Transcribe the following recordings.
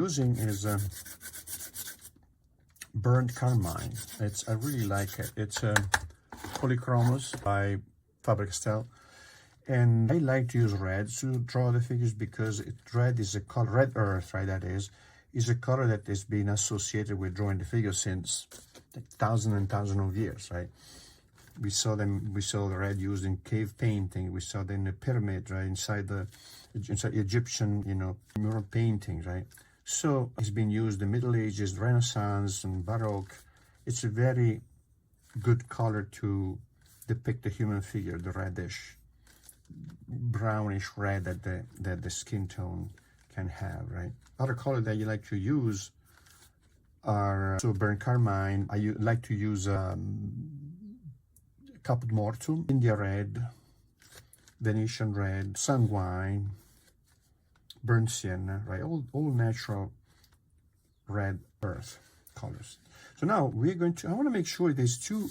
using is burnt carmine. I really like it. It's polychromos by Faber-Castell, and I like to use red to draw the figures because red is a color, red earth, right? That is a color that has been associated with drawing the figures since thousands and thousands of years, right? We saw the red used in cave painting. We saw them in the pyramid, right? Inside Egyptian, mural painting, right? So it's been used in the Middle Ages, Renaissance, and Baroque. It's a very good color to depict the human figure, the reddish, brownish red that the skin tone can have, right? Other color that you like to use are burnt carmine. I like to use caput mortuum, India red, Venetian red, sanguine, burnt sienna, right? All natural red earth colors. So now I want to make sure these two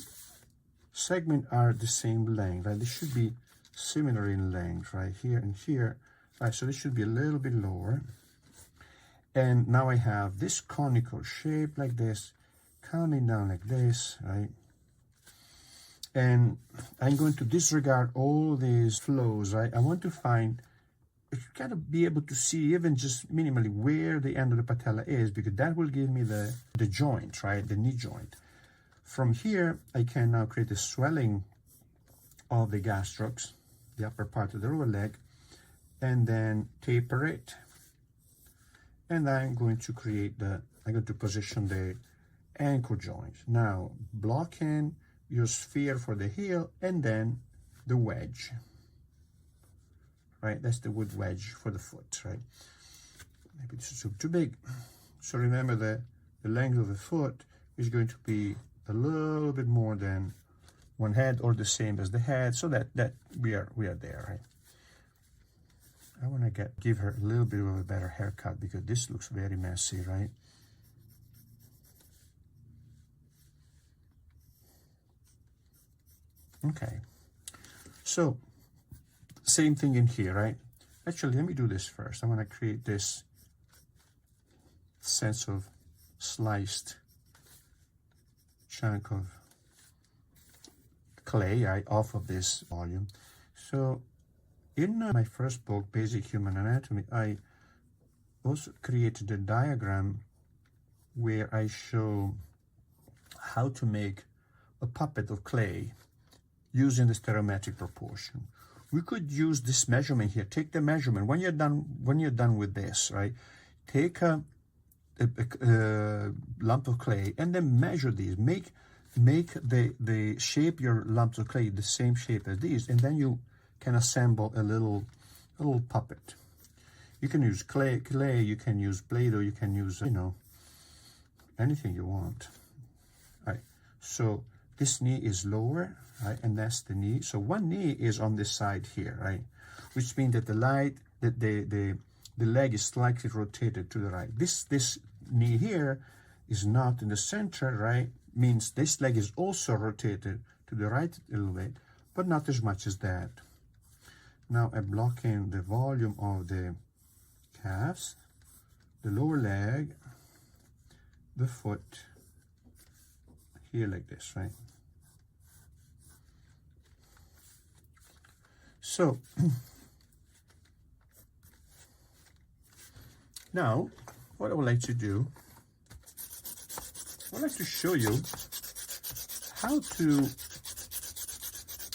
segments are the same length, right? They should be similar in length, right? Here and here, right? So this should be a little bit lower. And now I have this conical shape like this, coming down like this, right? And I'm going to disregard all these flows, right? I want to find, you gotta be able to see even just minimally where the end of the patella is, because that will give me the joint, right? The knee joint. From here, I can now create a swelling of the gastrocs, the upper part of the lower leg, and then taper it. And I'm going to position the ankle joint. Now, block in your sphere for the heel, and then the wedge, right? That's the wood wedge for the foot, right? Maybe this is too big. So remember the length of the foot is going to be a little bit more than one head, or the same as the head, so that we are there, right? I want to give her a little bit of a better haircut because this looks very messy, right? Okay, so same thing in here, right? Actually, let me do this first. I want to create this sense of sliced chunk of clay, right, off of this volume. So in my first book, Basic Human Anatomy, I also created a diagram where I show how to make a puppet of clay using the stereometric proportion. We could use this measurement here. Take the measurement when you're done with this, right? Take a lump of clay and then measure these. Make the shape your lumps of clay the same shape as these, and then you can assemble a little puppet. You can use clay, you can use Play-Doh, you can use anything you want. Right. So this knee is lower, right, and that's the knee. So one knee is on this side here, right, which means that the leg is slightly rotated to the right. This knee here is not in the center, right? Means this leg is also rotated to the right a little bit, but not as much as that. Now I'm blocking the volume of the calves, the lower leg, the foot, here like this, right? So now what I would like to do, I'd like to show you how to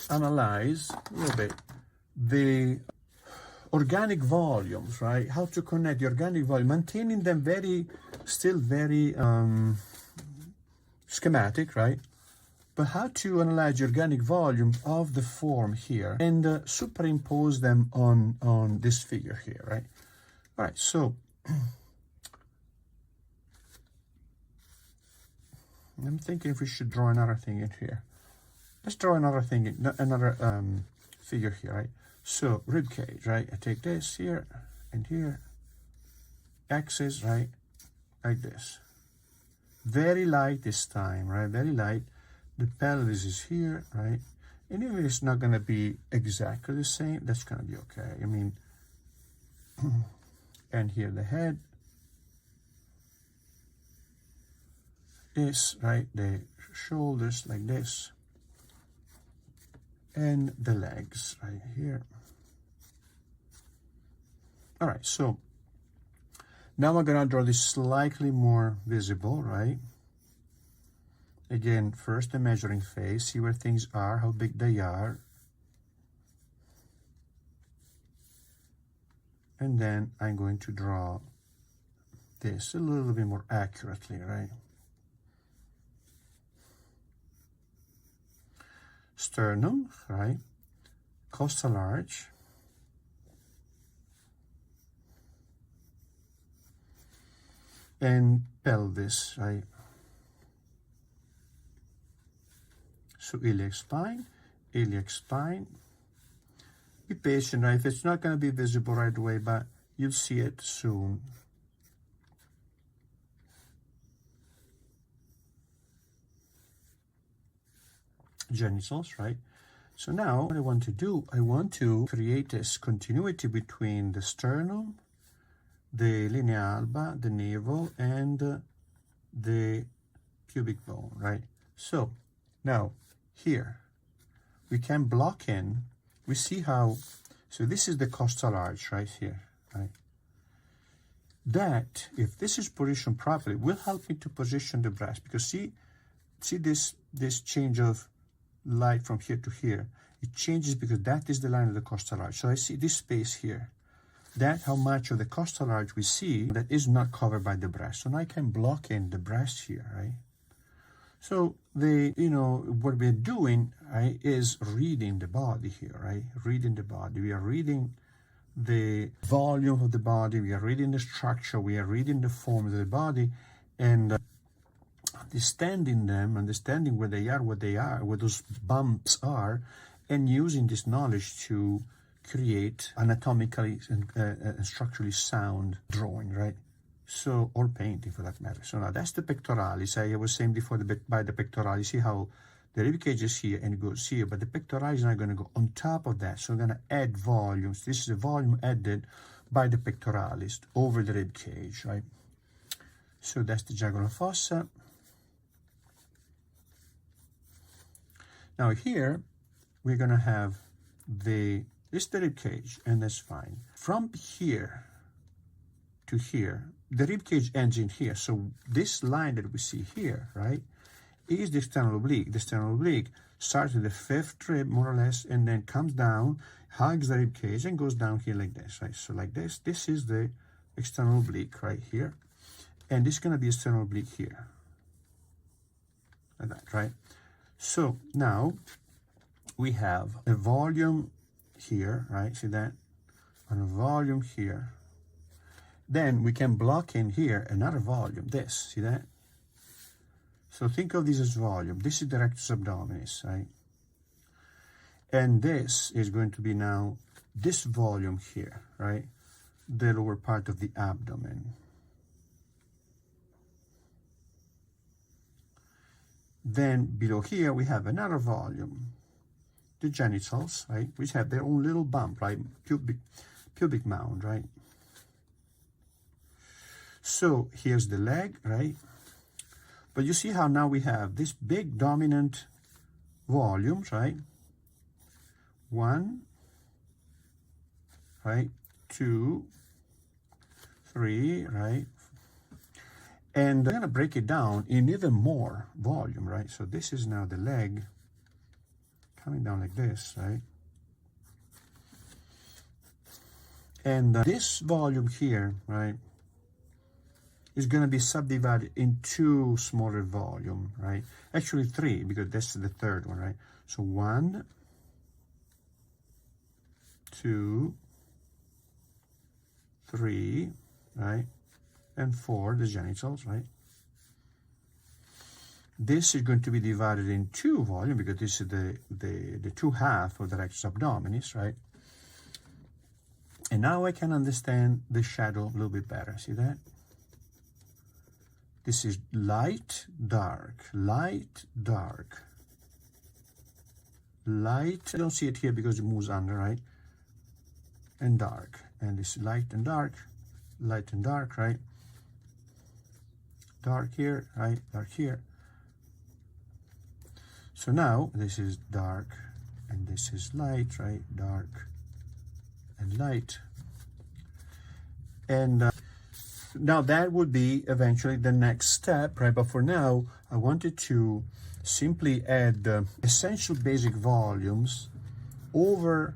analyze a little bit the organic volumes, right? How to connect the organic volume, maintaining them still very schematic, right? But how to analyze the organic volume of the form here and superimpose them on this figure here, right? All right, so I'm thinking if we should draw another thing in here. Let's draw another thing, another figure here, right? So rib cage, right? I take this here and here, axis, right? Like this. Very light this time, right? Very light. The pelvis is here, right? And even if it's not going to be exactly the same, that's going to be okay. I mean, and here the head, is, right, the shoulders like this, and the legs right here. All right, so now I'm gonna draw this slightly more visible, right? Again, first the measuring phase, see where things are, how big they are. And then I'm going to draw this a little bit more accurately, right? Sternum, right? Costal arch. And pelvis, right? So iliac spine. Be patient, right? If it's not going to be visible right away, but you'll see it soon. Genitals, right? So now what I want to do, I want to create this continuity between the sternum, the linea alba, the navel, and the pubic bone, right? So now here we can block in. We see how, so this is the costal arch right here, right? That, if this is positioned properly, will help me to position the breast, because see this change of light from here to here. It changes because that is the line of the costal arch. So I see this space here. That how much of the costal arch we see that is not covered by the breast. So now I can block in the breast here, right? So what we're doing, right, is reading the body here, right? Reading the body. We are reading the volume of the body. We are reading the structure. We are reading the form of the body, and understanding them, understanding where they are, where those bumps are, and using this knowledge to create anatomically and structurally sound drawing, right? So, or painting for that matter. So now that's the pectoralis. I was saying before, by the pectoralis, see how the rib cage is here and it goes here, but the pectoralis is now going to go on top of that. So I'm going to add volumes. This is the volume added by the pectoralis over the rib cage, right? So that's the jugular fossa. Now here, we're going to have this is the rib cage, and that's fine. From here to here, the rib cage ends in here. So this line that we see here, right, is the external oblique. The external oblique starts with the fifth rib, more or less, and then comes down, hugs the rib cage, and goes down here like this, right? So like this is the external oblique right here. And this is going to be external oblique here. Like that, right? So now we have a volume here, right? See that? And a volume here. Then we can block in here another volume, this, see that? So think of this as volume. This is the rectus abdominis, right? And this is going to be now this volume here, right? The lower part of the abdomen. Then below here we have another volume, the genitals, right? Which have their own little bump, right? Pubic mound, right? So here's the leg, right? But you see how now we have this big dominant volumes, right? 1, right? 2, 3, right? And I'm going to break it down in even more volume, right? So this is now the leg coming down like this, right? And this volume here, right, is going to be subdivided in 2 smaller volume, right? Actually 3, because this is the third one, right? So 1, 2, 3, right? And 4, the genitals, right? This is going to be divided in 2 volume, because this is the 2 half of the rectus abdominis, right? And now I can understand the shadow a little bit better. See that? This is light, dark, light, dark, light. I don't see it here because it moves under, right? And dark. And this light and dark, right? dark here, right? Dark here. So now this is dark and this is light, right? Dark and light. And now that would be eventually the next step, right? But for now, I wanted to simply add essential basic volumes over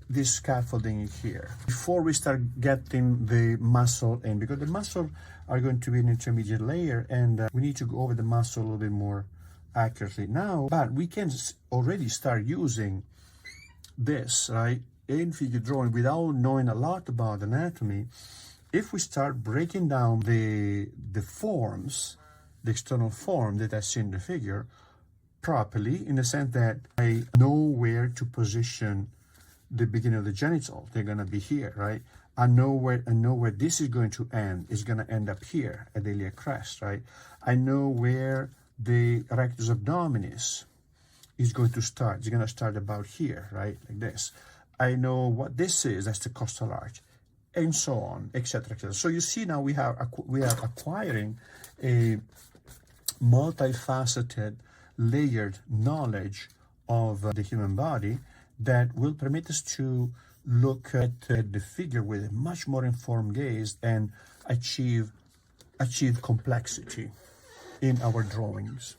this scaffolding here before we start getting the muscle in, because the muscle are going to be an intermediate layer, and we need to go over the muscle a little bit more accurately now. But we can already start using this, right, in figure drawing without knowing a lot about anatomy. If we start breaking down the forms, the external form that I see in the figure properly, in the sense that I know where to position the beginning of the genital. They're gonna be here, right? I know where this is going to end. It's gonna end up here at the iliac crest, right? I know where the rectus abdominis is going to start. It's gonna start about here, right? Like this. I know what this is. That's the costal arch, and so on, etc., etc. So you see now we are acquiring a multifaceted, layered knowledge of the human body that will permit us to look at the figure with a much more informed gaze and achieve complexity in our drawings.